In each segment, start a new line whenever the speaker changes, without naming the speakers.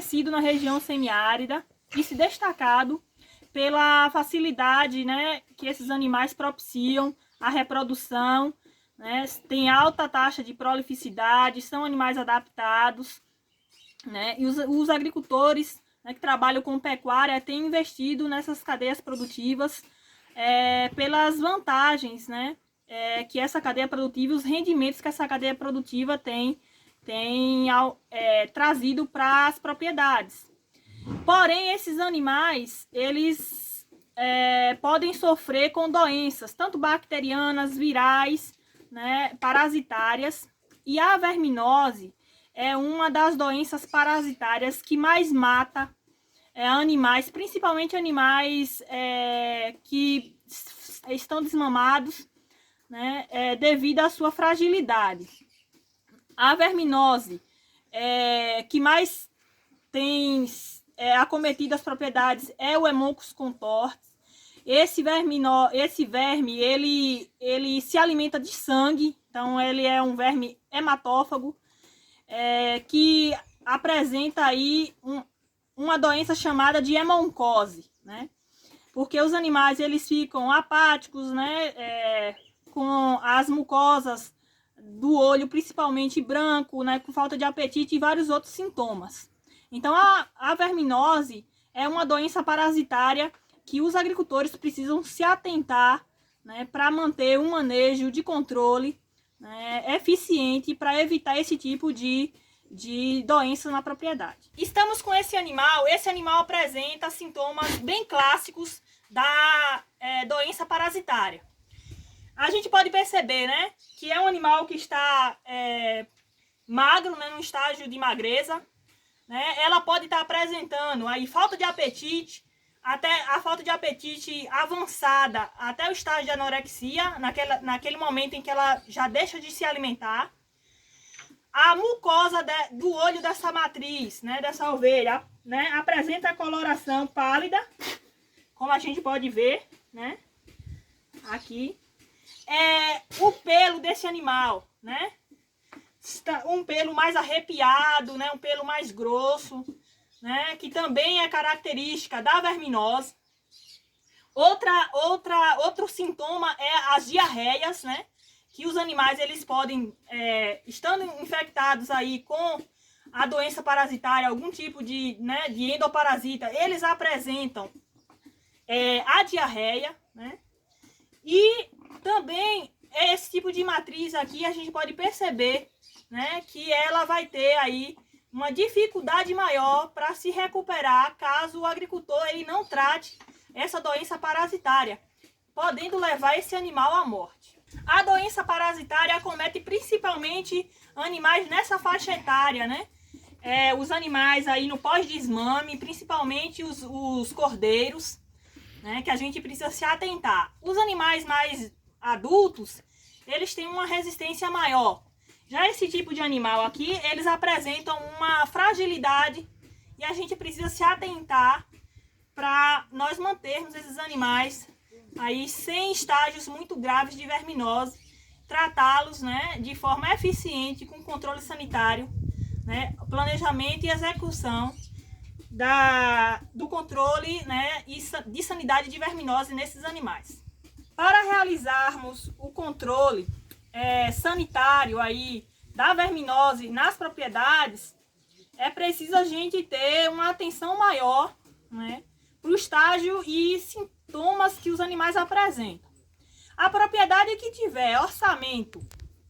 conhecido na região semiárida e se destacado pela facilidade, né, que esses animais propiciam a reprodução, né, tem alta taxa de prolificidade, são animais adaptados, né, e os agricultores, né, que trabalham com pecuária têm investido nessas cadeias produtivas pelas vantagens, né, que essa cadeia produtiva, os rendimentos que essa cadeia produtiva tem trazido para as propriedades. Porém, esses animais, eles podem sofrer com doenças, tanto bacterianas, virais, né, parasitárias, e a verminose é uma das doenças parasitárias que mais mata animais, principalmente animais que estão desmamados, né, devido à sua fragilidade. A verminose que mais tem acometido as propriedades é o Haemococcus contorta. Esse verme, ele se alimenta de sangue, então ele é um verme hematófago, que apresenta aí uma doença chamada de hemoncose, né? Porque os animais, eles ficam apáticos, né? Com as mucosas do olho, principalmente branco, né? Com falta de apetite e vários outros sintomas. Então, a verminose é uma doença parasitária que os agricultores precisam se atentar, né, para manter um manejo de controle, né, eficiente para evitar esse tipo de doença na propriedade. Estamos com esse animal apresenta sintomas bem clássicos da doença parasitária. A gente pode perceber, né, que é um animal que está magro, né, no estágio de magreza, né? Ela pode estar apresentando aí falta de apetite, até a falta de apetite avançada, até o estágio de anorexia, naquele momento em que ela já deixa de se alimentar. A mucosa do olho dessa matriz, né, dessa ovelha, né, apresenta a coloração pálida, como a gente pode ver, né, aqui. O pelo desse animal, né, um pelo mais arrepiado, né, um pelo mais grosso, né, que também é característica da verminose. Outro sintoma é as diarreias, né, que os animais, eles podem, estando infectados aí com a doença parasitária, algum tipo de endoparasita, eles apresentam a diarreia, né, e também esse tipo de matriz aqui a gente pode perceber, né, que ela vai ter aí uma dificuldade maior para se recuperar caso o agricultor ele não trate essa doença parasitária, podendo levar esse animal à morte. A doença parasitária acomete principalmente animais nessa faixa etária, né? Os animais aí no pós-desmame, principalmente os cordeiros, né, que a gente precisa se atentar. Os animais mais adultos, eles têm uma resistência maior. Já esse tipo de animal aqui, eles apresentam uma fragilidade e a gente precisa se atentar para nós mantermos esses animais aí sem estágios muito graves de verminose, tratá-los, né, de forma eficiente com controle sanitário, né, planejamento e execução do controle, né, de sanidade de verminose nesses animais. Para realizarmos o controle sanitário aí da verminose nas propriedades, é preciso a gente ter uma atenção maior, né, para o estágio e sintomas que os animais apresentam. A propriedade que tiver orçamento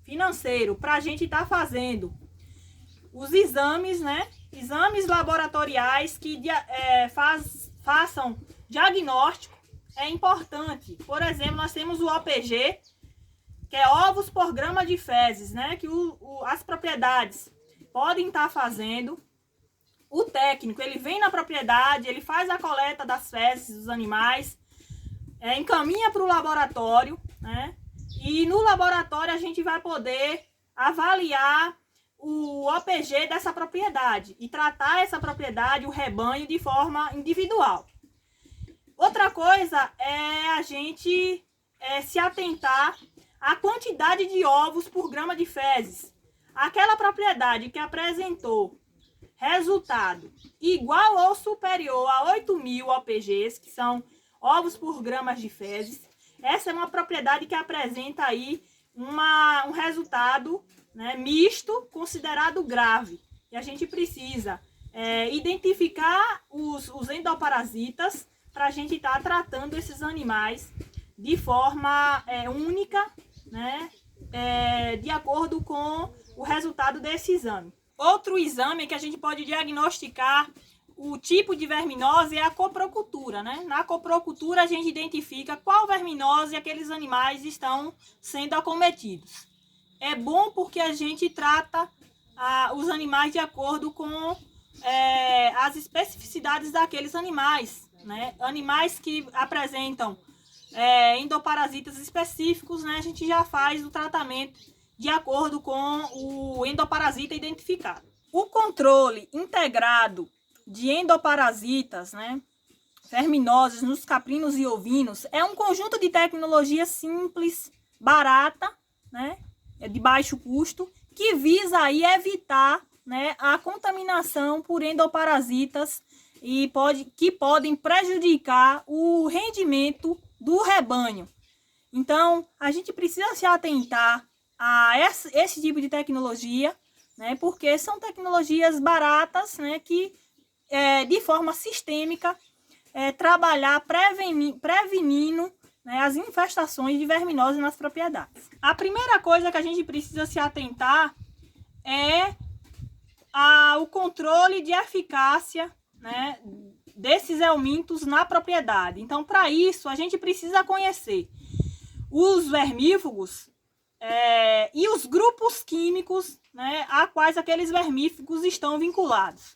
financeiro para a gente estar fazendo os exames, né, exames laboratoriais que façam diagnóstico, é importante. Por exemplo, nós temos o OPG, que é ovos por grama de fezes, né, que as propriedades podem estar fazendo. O técnico, ele vem na propriedade, ele faz a coleta das fezes dos animais, encaminha para o laboratório, né, e no laboratório a gente vai poder avaliar o OPG dessa propriedade e tratar essa propriedade, o rebanho, de forma individual. Outra coisa é a gente se atentar à quantidade de ovos por grama de fezes. Aquela propriedade que apresentou resultado igual ou superior a 8.000 OPGs, que são ovos por gramas de fezes, essa é uma propriedade que apresenta aí um resultado, né, misto, considerado grave. E a gente precisa identificar os endoparasitas para a gente estar tratando esses animais de forma única, né, de acordo com o resultado desse exame. Outro exame que a gente pode diagnosticar o tipo de verminose é a coprocultura, né? Na coprocultura a gente identifica qual verminose aqueles animais estão sendo acometidos. É bom porque a gente trata os animais de acordo com as especificidades daqueles animais, né? Animais que apresentam endoparasitas específicos, né? A gente já faz o tratamento de acordo com o endoparasita identificado. O controle integrado de endoparasitas, né, verminoses nos caprinos e ovinos é um conjunto de tecnologia simples, barata, né, de baixo custo, que visa aí evitar, né, a contaminação por endoparasitas que podem prejudicar o rendimento do rebanho. Então, a gente precisa se atentar a esse tipo de tecnologia, né, porque são tecnologias baratas, né, que de forma sistêmica trabalhar prevenindo, né, as infestações de verminose nas propriedades. A primeira coisa que a gente precisa se atentar é o controle de eficácia, né, desses helmintos na propriedade. Então, para isso, a gente precisa conhecer os vermífugos e os grupos químicos, né, a quais aqueles vermífugos estão vinculados.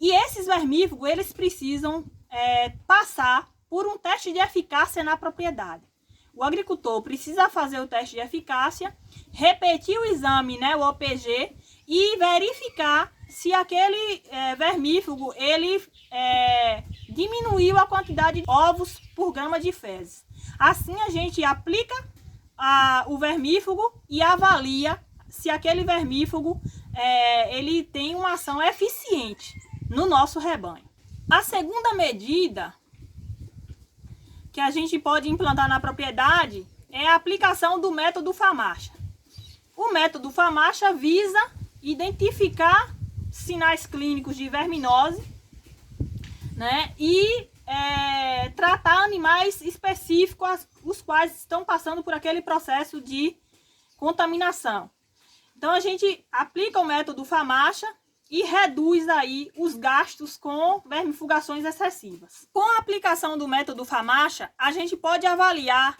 E esses vermífugos, eles precisam passar por um teste de eficácia na propriedade. O agricultor precisa fazer o teste de eficácia, repetir o exame, né, o OPG, e verificar se aquele vermífugo ele diminuiu a quantidade de ovos por grama de fezes. Assim a gente aplica o vermífugo e avalia se aquele vermífugo ele tem uma ação eficiente no nosso rebanho. A segunda medida que a gente pode implantar na propriedade é a aplicação do método FAMACHA. O método FAMACHA visa identificar sinais clínicos de verminose, né, e tratar animais específicos, os quais estão passando por aquele processo de contaminação. Então a gente aplica o método FAMACHA e reduz aí os gastos com vermifugações excessivas. Com a aplicação do método FAMACHA, a gente pode avaliar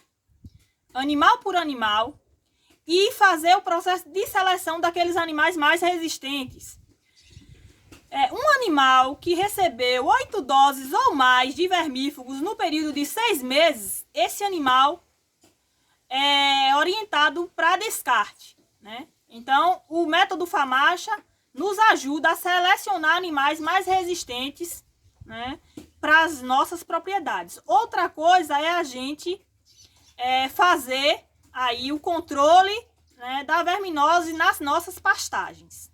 animal por animal e fazer o processo de seleção daqueles animais mais resistentes. Um animal que recebeu 8 doses ou mais de vermífugos no período de 6 meses, esse animal é orientado para descarte, né? Então, o método FAMACHA nos ajuda a selecionar animais mais resistentes, né, para as nossas propriedades. Outra coisa é a gente fazer aí o controle, né, da verminose nas nossas pastagens.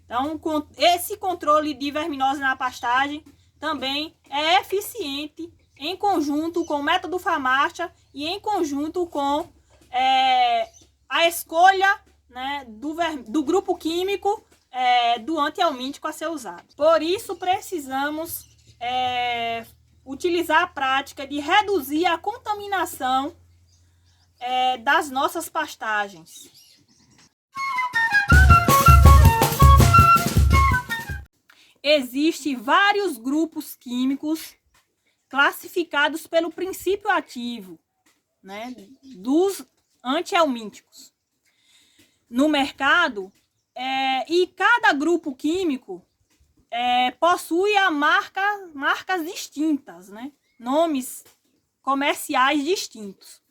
Então, esse controle de verminose na pastagem também é eficiente em conjunto com o método FAMACHA e em conjunto com a escolha, né, do grupo químico do antihelmíntico a ser usado. Por isso, precisamos utilizar a prática de reduzir a contaminação das nossas pastagens. Existem vários grupos químicos classificados pelo princípio ativo, né, dos antihelmínticos no mercado, e cada grupo químico possui marcas distintas, né, nomes comerciais distintos.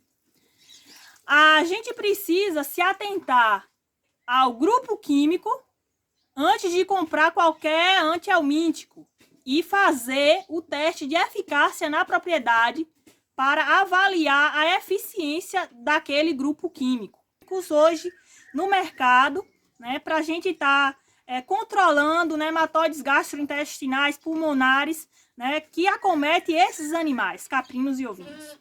A gente precisa se atentar ao grupo químico antes de comprar qualquer antihelmíntico e fazer o teste de eficácia na propriedade para avaliar a eficiência daquele grupo químico. Hoje no mercado, né, para a gente estar controlando nematóides gastrointestinais, pulmonares, né, que acometem esses animais, caprinos e ovinos.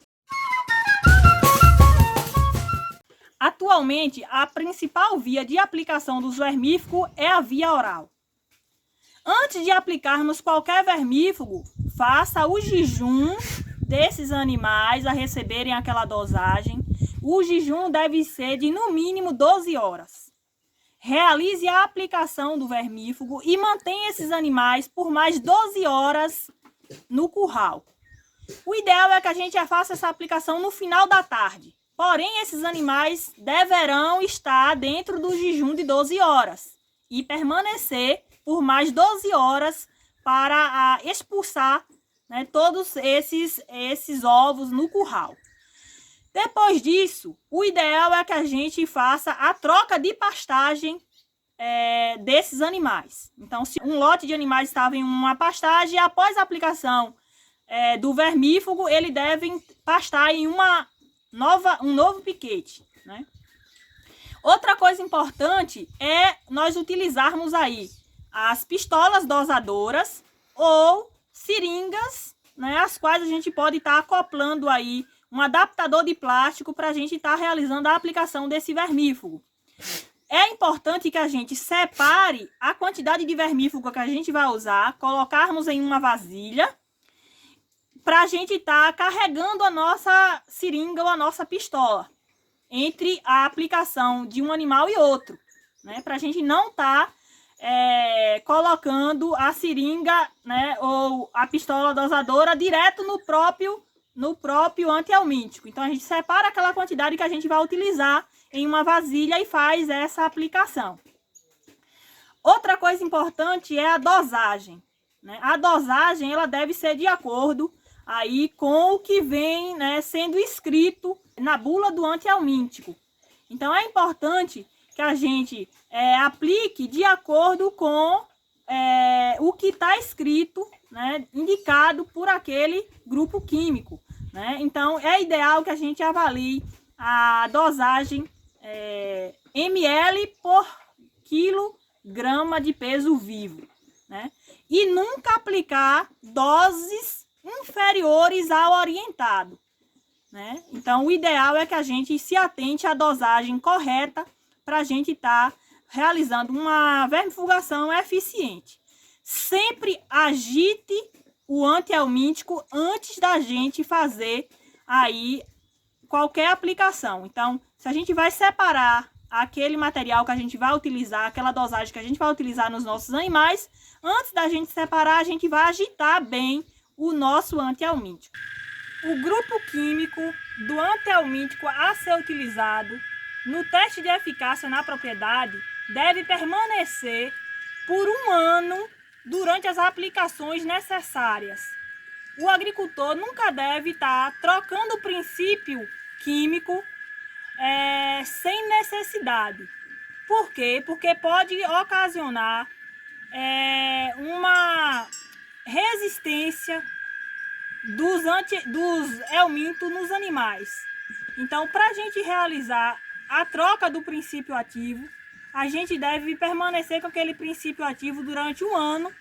Atualmente, a principal via de aplicação dos vermífugos é a via oral. Antes de aplicarmos qualquer vermífugo, faça o jejum desses animais a receberem aquela dosagem. O jejum deve ser de no mínimo 12 horas. Realize a aplicação do vermífugo e mantenha esses animais por mais 12 horas no curral. O ideal é que a gente faça essa aplicação no final da tarde. Porém, esses animais deverão estar dentro do jejum de 12 horas e permanecer por mais 12 horas para expulsar, né, todos esses ovos no curral. Depois disso, o ideal é que a gente faça a troca de pastagem desses animais. Então, se um lote de animais estava em uma pastagem, após a aplicação do vermífugo, ele deve pastar em um novo piquete, né? Outra coisa importante é nós utilizarmos aí as pistolas dosadoras ou seringas, né, as quais a gente pode estar acoplando aí um adaptador de plástico para a gente estar realizando a aplicação desse vermífugo. É importante que a gente separe a quantidade de vermífugo que a gente vai usar, colocarmos em uma vasilha, para a gente estar carregando a nossa seringa ou a nossa pistola entre a aplicação de um animal e outro, né? Para a gente não estar colocando a seringa, né, ou a pistola dosadora direto no próprio antihelmíntico. Então a gente separa aquela quantidade que a gente vai utilizar em uma vasilha e faz essa aplicação. Outra coisa importante é a dosagem, né? A dosagem ela deve ser de acordo aí com o que vem, né, sendo escrito na bula do antihelmíntico. Então é importante que a gente aplique de acordo com o que está escrito, né, indicado por aquele grupo químico, né? Então é ideal que a gente avalie a dosagem ml por quilograma de peso vivo, né? E nunca aplicar doses inferiores ao orientado, né? Então, o ideal é que a gente se atente à dosagem correta para a gente estar realizando uma vermifugação eficiente. Sempre agite o antihelmíntico antes da gente fazer aí qualquer aplicação. Então, se a gente vai separar aquele material que a gente vai utilizar, aquela dosagem que a gente vai utilizar nos nossos animais, antes da gente separar, a gente vai agitar bem o nosso antihelmíntico. O grupo químico do antihelmíntico a ser utilizado no teste de eficácia na propriedade deve permanecer por 1 ano durante as aplicações necessárias. O agricultor nunca deve estar trocando o princípio químico sem necessidade. Por quê? Porque pode ocasionar uma resistência dos helmintos nos animais. Então, para a gente realizar a troca do princípio ativo, a gente deve permanecer com aquele princípio ativo durante 1 ano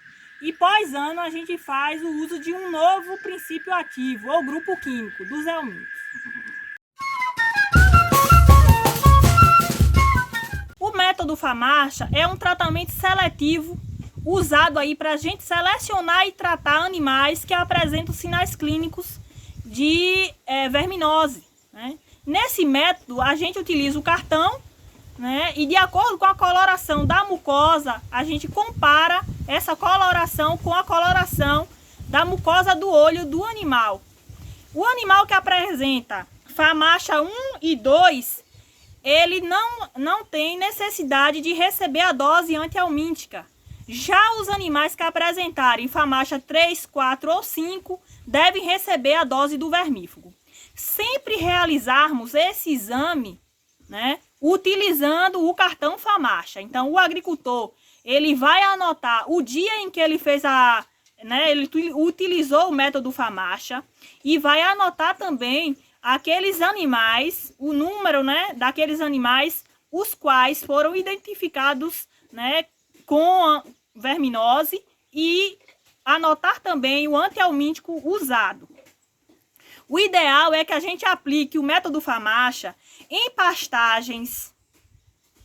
e pós-ano a gente faz o uso de um novo princípio ativo ou grupo químico dos helmintos. O método FAMARCHA é um tratamento seletivo usado aí para a gente selecionar e tratar animais que apresentam sinais clínicos de verminose, né? Nesse método, a gente utiliza o cartão, né? E de acordo com a coloração da mucosa, a gente compara essa coloração com a coloração da mucosa do olho do animal. O animal que apresenta FAMARCHA 1 e 2, ele não tem necessidade de receber a dose antihelmíntica. Já os animais que apresentarem FAMARCHA 3, 4 ou 5 devem receber a dose do vermífugo. Sempre realizarmos esse exame, né, utilizando o cartão FAMARCHA. Então, o agricultor ele vai anotar o dia em que ele fez ele utilizou o método FAMARCHA e vai anotar também aqueles animais, o número, né, daqueles animais os quais foram identificados, né, com a verminose e anotar também o antihelmíntico usado. O ideal é que a gente aplique o método FAMACHA em pastagens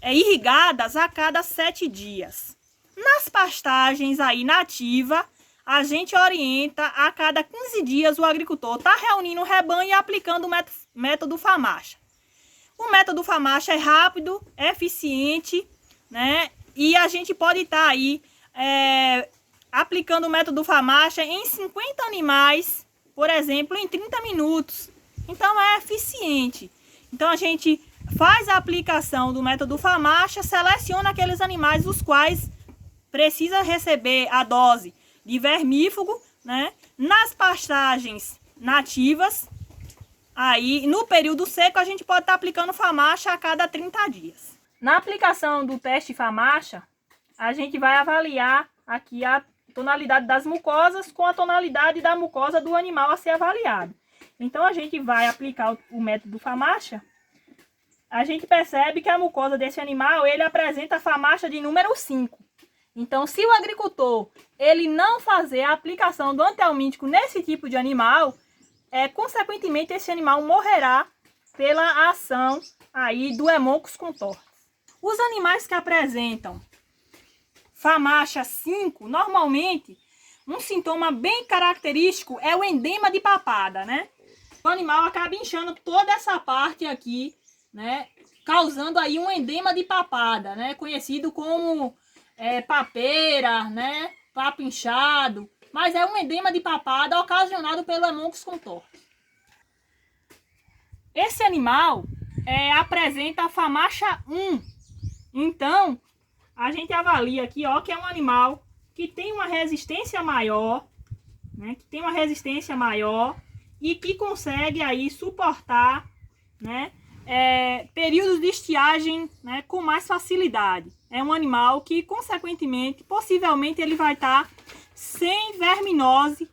irrigadas a cada 7 dias. Nas pastagens aí nativa, a gente orienta a cada 15 dias o agricultor tá reunindo o rebanho e aplicando o método FAMACHA. O método FAMACHA é rápido, é eficiente, né? E a gente pode estar aí aplicando o método FAMACHA em 50 animais, por exemplo, em 30 minutos. Então é eficiente. Então a gente faz a aplicação do método FAMACHA, seleciona aqueles animais os quais precisa receber a dose de vermífugo, né? Nas pastagens nativas, aí no período seco a gente pode estar aplicando FAMACHA a cada 30 dias. Na aplicação do teste FAMACHA, a gente vai avaliar aqui a tonalidade das mucosas com a tonalidade da mucosa do animal a ser avaliado. Então a gente vai aplicar o método FAMACHA, a gente percebe que a mucosa desse animal, ele apresenta FAMACHA de número 5. Então, se o agricultor ele não fazer a aplicação do antihelmíntico nesse tipo de animal, consequentemente esse animal morrerá pela ação aí do Haemococcus contorta. Os animais que apresentam FAMACHA 5, normalmente, um sintoma bem característico é o edema de papada, né? O animal acaba inchando toda essa parte aqui, né? Causando aí um edema de papada, né? Conhecido como papeira, né? Papo inchado, mas é um edema de papada ocasionado pelo Haemococcus contorta. Esse animal apresenta a FAMACHA 1. Então, a gente avalia aqui, ó, que é um animal que tem uma resistência maior, né? Que tem uma resistência maior e que consegue aí suportar, né? Períodos de estiagem, né, com mais facilidade. É um animal que, consequentemente, possivelmente ele vai estar sem verminose,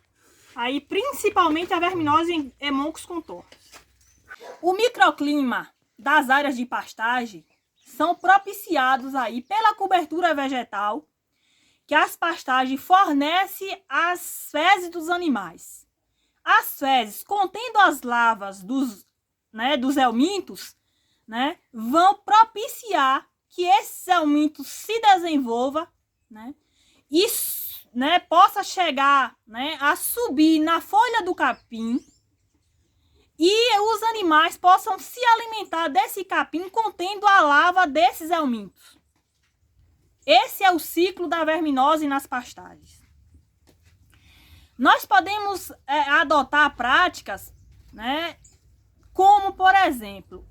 aí principalmente a verminose em Haemococcus contorta. O microclima das áreas de pastagem são propiciados aí pela cobertura vegetal que as pastagens fornecem às fezes dos animais. As fezes contendo as larvas dos helmintos, né, vão propiciar que esses helmintos se desenvolvam, né, e possa chegar, né, a subir na folha do capim e os animais possam se alimentar desse capim contendo a larva desses helmintos. Esse é o ciclo da verminose nas pastagens. Nós podemos adotar práticas, né, como, por exemplo,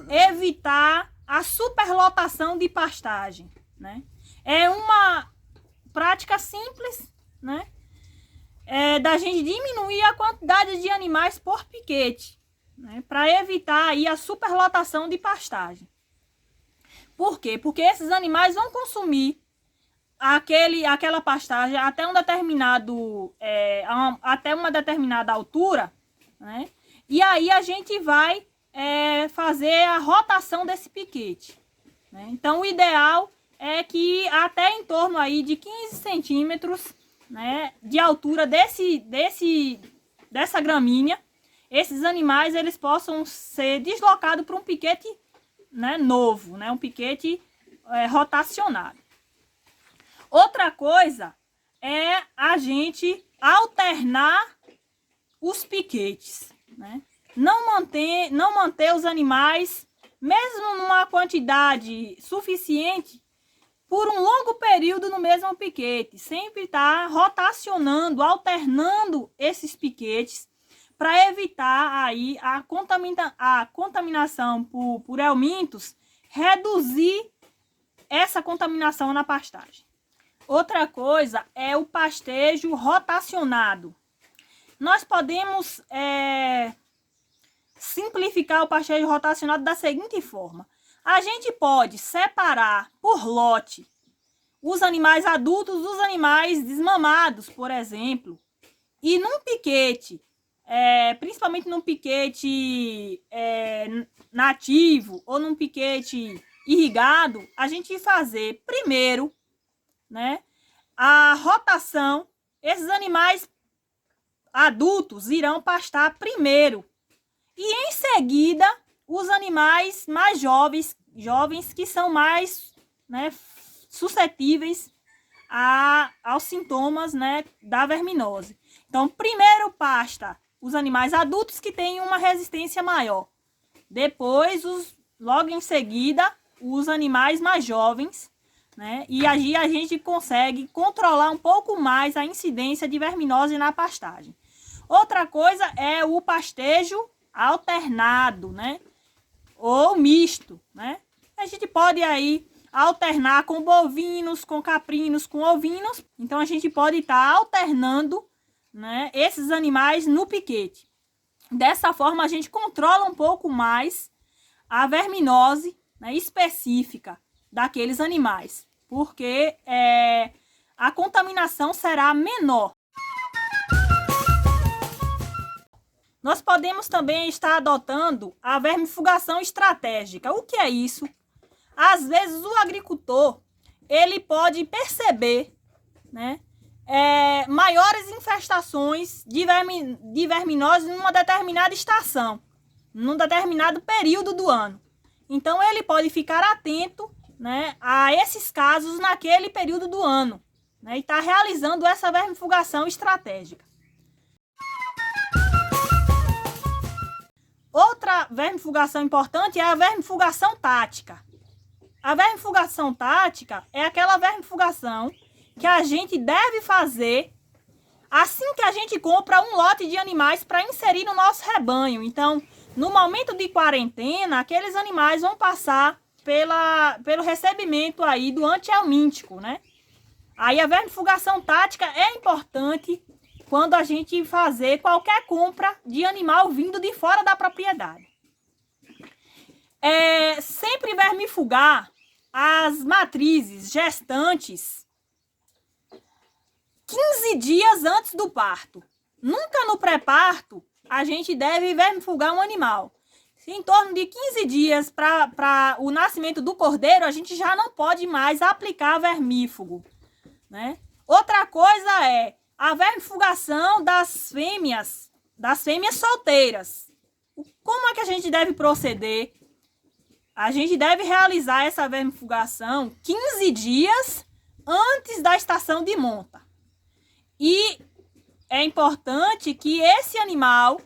evitar a superlotação de pastagem, né? É uma prática simples, né? Da gente diminuir a quantidade de animais por piquete, né? Para evitar aí a superlotação de pastagem. Por quê? Porque esses animais vão consumir aquela pastagem até até uma determinada altura, né? E aí a gente vai fazer a rotação desse piquete, né? Então o ideal é que até em torno aí de 15 centímetros, né, de altura dessa gramínea, esses animais eles possam ser deslocados para um piquete, né, novo, né, um piquete rotacionado. Outra coisa é a gente alternar os piquetes, né? Não manter os animais, mesmo numa quantidade suficiente, por um longo período no mesmo piquete. Sempre está rotacionando, alternando esses piquetes para evitar aí a contaminação por helmintos, reduzir essa contaminação na pastagem. Outra coisa é o pastejo rotacionado. Nós podemos simplificar o pastejo rotacionado da seguinte forma. A gente pode separar por lote os animais adultos dos animais desmamados, por exemplo. E num piquete, principalmente num piquete nativo ou num piquete irrigado, a gente fazer primeiro, né, a rotação. Esses animais adultos irão pastar primeiro. E em seguida, os animais mais jovens que são mais, né, suscetíveis aos sintomas, né, da verminose. Então, primeiro pasta os animais adultos que têm uma resistência maior. Depois, logo em seguida, os animais mais jovens, né? E aí a gente consegue controlar um pouco mais a incidência de verminose na pastagem. Outra coisa é o pastejo alternado, né? Ou misto, né? A gente pode aí alternar com bovinos, com caprinos, com ovinos. Então, a gente pode estar alternando, né, esses animais no piquete. Dessa forma, a gente controla um pouco mais a verminose, né, específica daqueles animais, porque a contaminação será menor. Nós podemos também estar adotando a vermifugação estratégica. O que é isso? Às vezes o agricultor ele pode perceber, né, maiores infestações de verminose numa determinada estação, num determinado período do ano. Então ele pode ficar atento, né, a esses casos naquele período do ano, né, e estar realizando essa vermifugação estratégica. Outra vermifugação importante é a vermifugação tática. A vermifugação tática é aquela vermifugação que a gente deve fazer assim que a gente compra um lote de animais para inserir no nosso rebanho. Então, no momento de quarentena, aqueles animais vão passar pelo recebimento aí do antihelmíntico, né? Aí a vermifugação tática é importante quando a gente fazer qualquer compra de animal vindo de fora da propriedade. Sempre vermifugar as matrizes gestantes 15 dias antes do parto. Nunca no pré-parto a gente deve vermifugar um animal. Em torno de 15 dias para o nascimento do cordeiro, a gente já não pode mais aplicar vermífugo, né? Outra coisa é a vermifugação das fêmeas solteiras. Como é que a gente deve proceder? A gente deve realizar essa vermifugação 15 dias antes da estação de monta. E é importante que esse animal,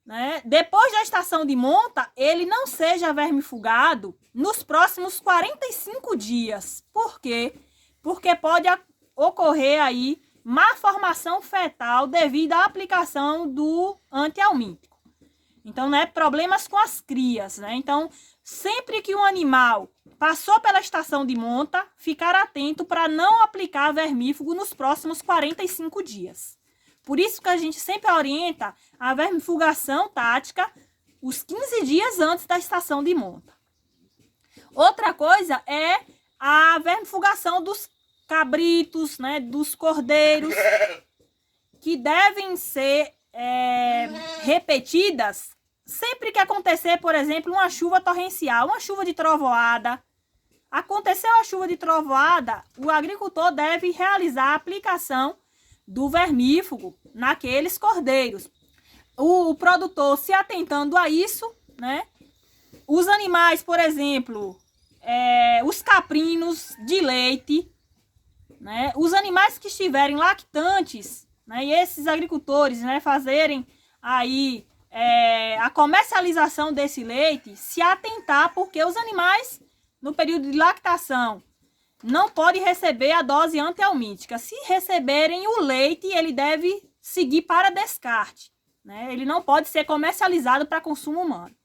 né, depois da estação de monta, ele não seja vermifugado nos próximos 45 dias. Por quê? Porque pode ocorrer aí malformação fetal devido à aplicação do antihelmíntico. Então, né, problemas com as crias, né? Então, sempre que um animal passou pela estação de monta, ficar atento para não aplicar vermífugo nos próximos 45 dias. Por isso que a gente sempre orienta a vermifugação tática os 15 dias antes da estação de monta. Outra coisa é a vermifugação dos cabritos, né, dos cordeiros, que devem ser repetidas sempre que acontecer, por exemplo, uma chuva torrencial, uma chuva de trovoada. Aconteceu a chuva de trovoada, o agricultor deve realizar a aplicação do vermífugo naqueles cordeiros. O produtor se atentando a isso, né? Os animais, por exemplo, os caprinos de leite, né? Os animais que estiverem lactantes, né? E esses agricultores, né, fazerem aí a comercialização desse leite, se atentar, porque os animais, no período de lactação, não podem receber a dose antihelmíntica. Se receberem o leite, ele deve seguir para descarte, né? Ele não pode ser comercializado para consumo humano.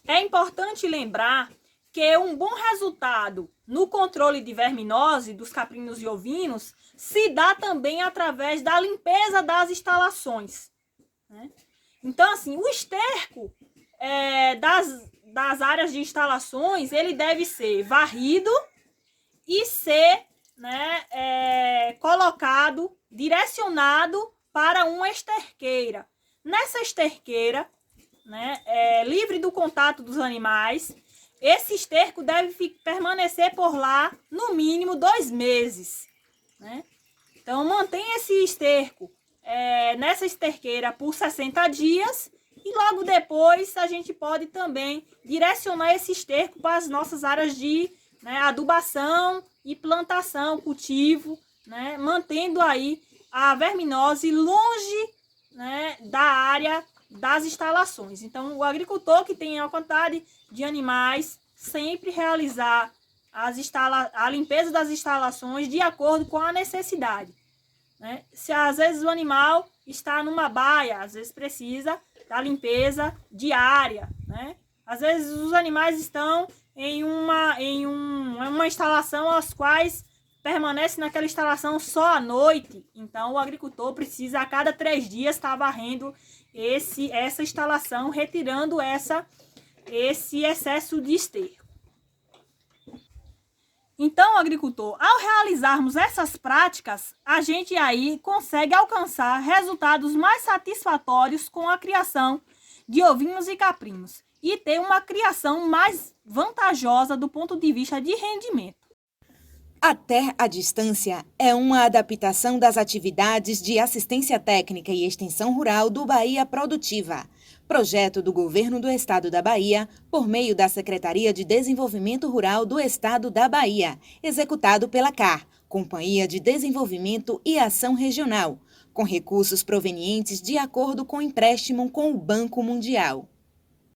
É importante lembrar que um bom resultado no controle de verminose dos caprinos e ovinos se dá também através da limpeza das instalações, né? Então, assim, o esterco das áreas de instalações, ele deve ser varrido e ser, né, colocado, direcionado para uma esterqueira. Nessa esterqueira, né, livre do contato dos animais, esse esterco deve permanecer por lá no mínimo 2 meses, né? Então, mantenha esse esterco nessa esterqueira por 60 dias e logo depois a gente pode também direcionar esse esterco para as nossas áreas de, né, adubação e plantação, cultivo, né, mantendo aí a verminose longe, né, da área das instalações. Então, o agricultor que tem a quantidade de animais sempre realizar a limpeza das instalações de acordo com a necessidade, né? Se às vezes o animal está numa baia, às vezes precisa da limpeza diária, né? Às vezes os animais estão em uma instalação as quais permanece naquela instalação só à noite. Então o agricultor precisa a cada 3 dias estar varrendo essa instalação, retirando esse excesso de esterco. Então, agricultor, ao realizarmos essas práticas, a gente aí consegue alcançar resultados mais satisfatórios com a criação de ovinos e caprinos e ter uma criação mais vantajosa do ponto de vista de rendimento.
A Ter à Distância é uma adaptação das atividades de assistência técnica e extensão rural do Bahia Produtiva, projeto do Governo do Estado da Bahia, por meio da Secretaria de Desenvolvimento Rural do Estado da Bahia, executado pela CAR, Companhia de Desenvolvimento e Ação Regional, com recursos provenientes de acordo com empréstimo com o Banco Mundial.